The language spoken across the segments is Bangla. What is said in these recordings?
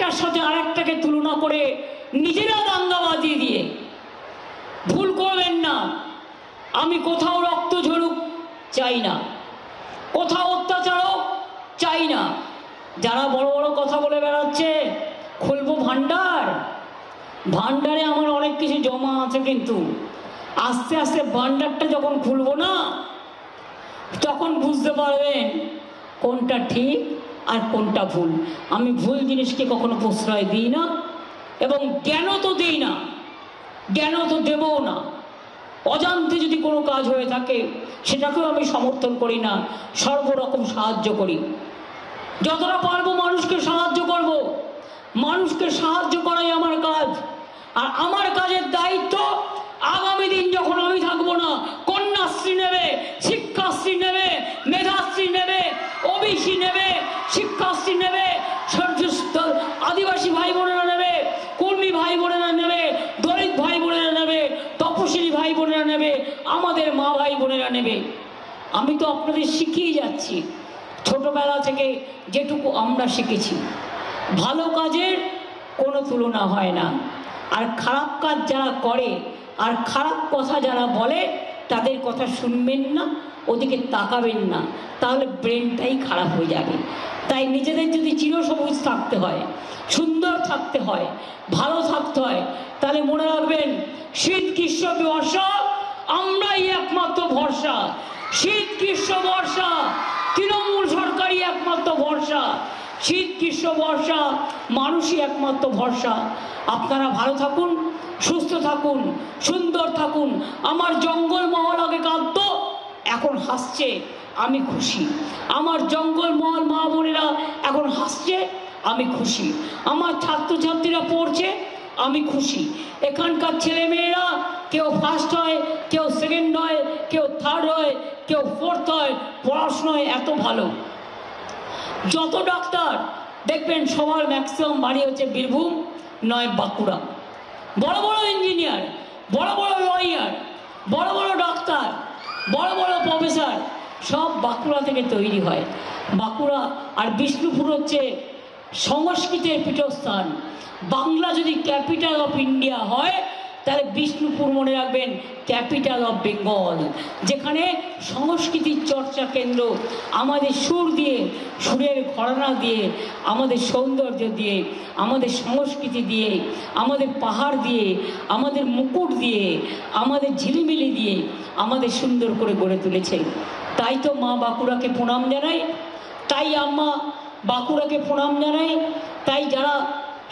একটার সাথে আরেকটাকে তুলনা করে নিজেরা দাঙ্গা বাজিয়ে দিয়ে। ভুল করবেন না, আমি কোথাও রক্ত ঝরুক চাই না, কোথাও অত্যাচারও চাই না। যারা বড় বড় কথা বলে বেড়াচ্ছে খুলবো ভান্ডার, ভান্ডারে আমার অনেক কিছু জমা আছে, কিন্তু আস্তে আস্তে ভান্ডারটা যখন খুলবো না তখন বুঝতে পারবেন কোনটা ঠিক আর কোনটা ভুল। আমি ভুল জিনিসকে কখনো প্রশ্রয় দিই না, এবং জ্ঞান তো দিই না, জ্ঞান তো দেবও না। অজান্তে যদি কোনো কাজ হয়ে থাকে সেটাকেও আমি সমর্থন করি না, সর্বরকম সাহায্য করি। যতটা পারবো মানুষকে সাহায্য করব, মানুষকে সাহায্য করাই আমার কাজ। আর আমার কাজের দায়িত্ব আগামী দিন যখন আমি থাকবো না, কন্যাশ্রী নেবে, শিক্ষাশ্রী নেবে, মেধাশ্রী নেবে, ওবিসি নেবে, শিক্ষাশ্রী নেবে, আদিবাসী ভাই বোনেরা নেবে, কর্মী ভাই বোনেরা নেবে, দলিত ভাই বোনেরা নেবে, তপশিলি ভাই বোনেরা নেবে, আমাদের মা ভাই বোনেরা নেবে। আমি তো আপনাদের শিখিয়ে যাচ্ছি, ছোটবেলা থেকে যেটুকু আমরা শিখেছি। ভালো কাজের কোনো তুলনা হয় না, আর খারাপ কাজ যারা করে আর খারাপ কথা যারা বলে তাদের কথা শুনবেন না, ওদিকে তাকাবেন না, তাহলে ব্রেনটাই খারাপ হয়ে যাবে। তাই নিজেদের যদি চিরসবুজ থাকতে হয়, সুন্দর থাকতে হয়, ভালো থাকতে হয়, তাহলে মনে রাখবেন শীত গ্রীষ্ম বর্ষা আমরাই একমাত্র ভরসা। শীত গ্রীষ্ম বর্ষা তৃণমূল সরকারই একমাত্র ভরসা, শীত গ্রীষ্ম বর্ষা মানুষই একমাত্র ভরসা। আপনারা ভালো থাকুন, সুস্থ থাকুন, সুন্দর থাকুন। আমার জঙ্গলমহল আগে কাঁদতো, এখন হাসছে, আমি খুশি। আমার জঙ্গলমহল মা বোনেরা এখন হাসছে, আমি খুশি। আমার ছাত্রছাত্রীরা পড়ছে, আমি খুশি। এখানকার ছেলেমেয়েরা কেউ ফার্স্ট হয়, কেউ সেকেন্ড হয়, কেউ থার্ড হয়, কেউ ফোর্থ হয়, পড়াশোনায় এত ভালো। যত ডাক্তার দেখবেন সবার ম্যাক্সিমাম বাড়ি হচ্ছে বীরভূম নয় বাঁকুড়া। বড় বড় ইঞ্জিনিয়ার, বড় বড় লয়ার, বড় বড় ডাক্তার, বড় বড় প্রফেসর সব বাঁকুড়া থেকে তৈরি হয়। বাঁকুড়া আর বিষ্ণুপুর হচ্ছে সংস্কৃতের পীঠস্থান। বাংলা যদি ক্যাপিটাল অফ ইন্ডিয়া হয় তাহলে বিষ্ণুপুর মনে রাখবেন ক্যাপিটাল অফ বেঙ্গল, যেখানে সংস্কৃতির চর্চা কেন্দ্র। আমাদের সুর দিয়ে, সুরের ঘরানা দিয়ে, আমাদের সৌন্দর্য দিয়ে, আমাদের সংস্কৃতি দিয়ে, আমাদের পাহাড় দিয়ে, আমাদের মুকুট দিয়ে, আমাদের ঝিলিমিলি দিয়ে আমাদের সুন্দর করে গড়ে তুলেছে। তাই তো মা বাঁকুড়াকে প্রণাম জানাই, তাই আম্মা বাঁকুড়াকে প্রণাম জানাই। তাই যারা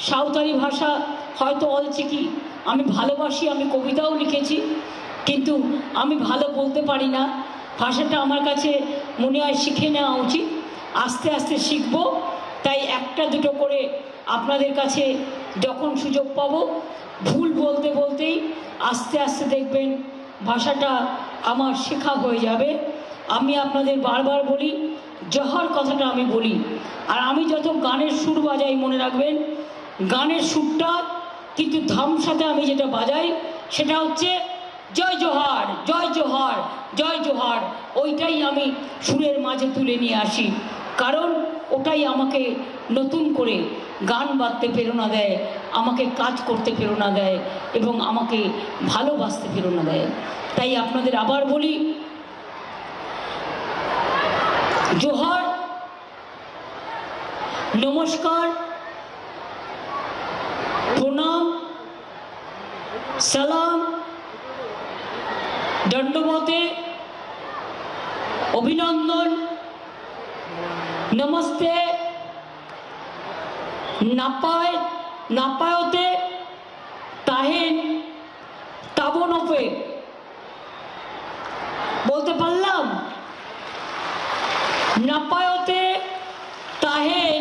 সাঁওতালি ভাষা হয়তো অলচিকি, আমি ভালোবাসি, আমি কবিতাও লিখেছি, কিন্তু আমি ভালো বলতে পারি না। ভাষাটা আমার কাছে মনে হয় শিখে নেওয়া উচিত, আস্তে আস্তে শিখব। তাই একটা দুটো করে আপনাদের কাছে যখন সুযোগ পাব, ভুল বলতে বলতেই আস্তে আস্তে দেখবেন ভাষাটা আমার শেখা হয়ে যাবে। আমি আপনাদের বারবার বলি, জহর কথাটা আমি বলি। আর আমি যত গানের সুর বাজাই মনে রাখবেন, গানের সুরটা কিন্তু ধামসাতে আমি যেটা বাজাই সেটা হচ্ছে জয় জোহার, জয় জোহার, জয় জোহার। ওইটাই আমি সুরের মাঝে তুলে নিয়ে আসি, কারণ ওটাই আমাকে নতুন করে গান বাঁধতে প্রেরণা দেয়, আমাকে কাজ করতে প্রেরণা দেয়, এবং আমাকে ভালোবাসতে প্রেরণা দেয়। তাই আপনাদের আবার বলি, জোহার, নমস্কার, প্রণাম, সালাম, দণ্ডবতে, অভিনন্দন, নমস্তে, নাপায়, নাপায়তে, তাহেন, তাবনপে। বলতে পারলাম? নাপায়তে, তাহেন,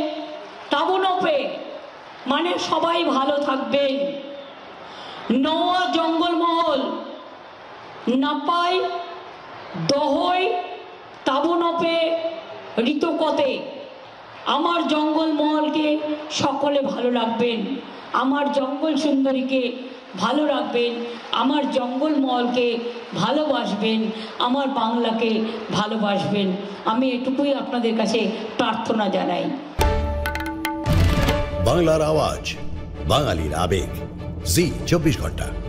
তাবনপে মানে সবাই ভালো থাকবেন। নওয়া জঙ্গলমহল, নাপাই, দহই, তাবনপে, ঋতকতে। আমার জঙ্গলমহলকে সকলে ভালো রাখবেন, আমার জঙ্গল সুন্দরীকে ভালো রাখবেন, আমার জঙ্গলমহলকে ভালোবাসবেন, আমার বাংলাকে ভালোবাসবেন। আমি এটুকুই আপনাদের কাছে প্রার্থনা জানাই। বাংলার আওয়াজ, বাঙালির আবেগ, জি 24 ঘন্টা।